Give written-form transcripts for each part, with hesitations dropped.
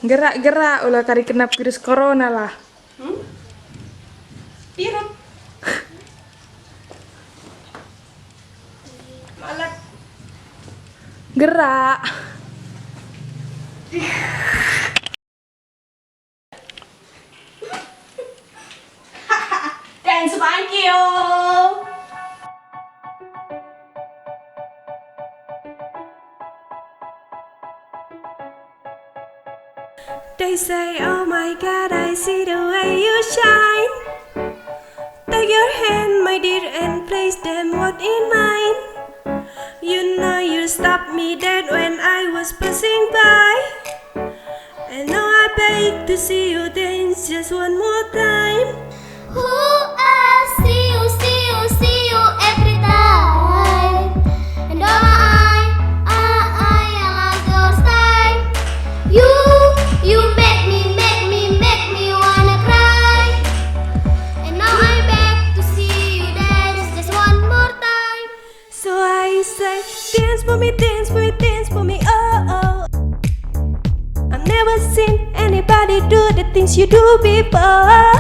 Gerak-gerak ulah kari kena virus corona lah. Pirut. Malat. Gerak. Thanks, thank you. They say, oh my God, I see the way you shine. Take your hand, my dear, and place them what in mine. You know you stopped me dead when I was passing by. And now I beg to see you dance just one more time. See you every time. And oh my, I love your style. You make me wanna cry. And now I beg to see you dance just one more time. So I say, dance for me, dance for me, dance for me, oh oh. I've never seen anybody do the things you do before.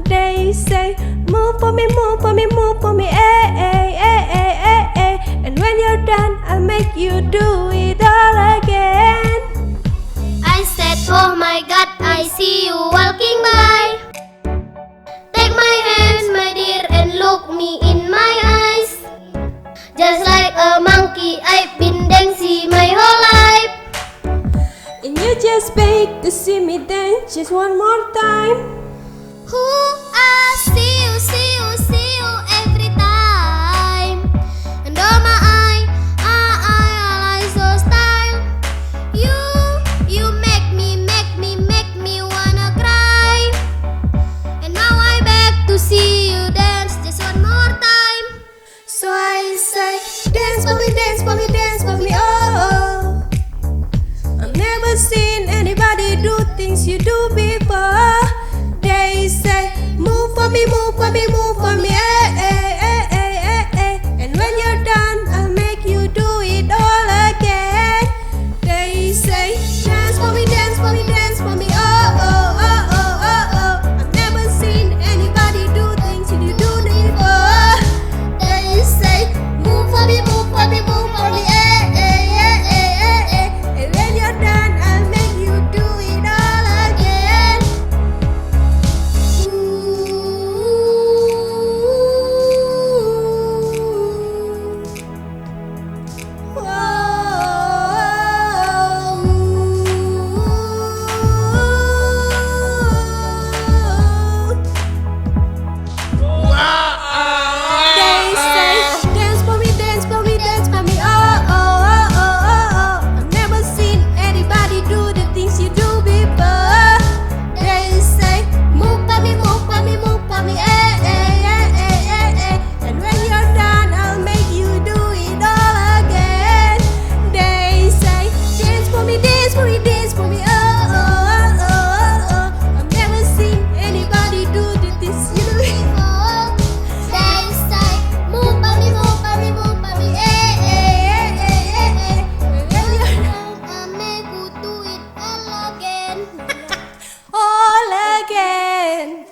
They say, move for me, move for me, move for me, eh, eh, eh, eh, eh, eh. And when you're done, I'll make you do it all again. I said, oh my God, I see you walking by. Take my hands, my dear, and look me in my eyes. Just like a monkey, I've been dancing my whole life. And you just beg to see me dance just one more time. See you every time. And oh my, I like your style. You make me wanna cry. And now I beg to see you dance just one more time. So I say, dance for me, dance for me, dance for me, oh, oh. I've never seen anybody do things you do before. They say, move for me, move for me, move for me, eh, eh, eh, eh, eh, eh. And when you're done, I'll make you do it all again. They say, dance for me, dance for me, dance for me, oh, oh, oh, oh, oh, oh. I've never seen anybody do things you do before. They say, move for me, move for me, move for me, eh, eh, eh, eh, eh, eh. And when you're done, I'll make you do it all again. They say, dance for me, dance for me, dance for me, oh, oh, oh, oh, oh, oh. I've never seen anybody do the things you do before. They say, move for me, move for me, move for me, eh, eh, eh, eh, eh, eh. And when you're done, I'll make you do it all again. They say, dance for me, dance for me, dance for me, oh, oh, oh, oh, oh. I've never seen anybody do the things you do before. They say, move for me, eh, eh, eh, eh, eh. When you're I make you do it all again. all again.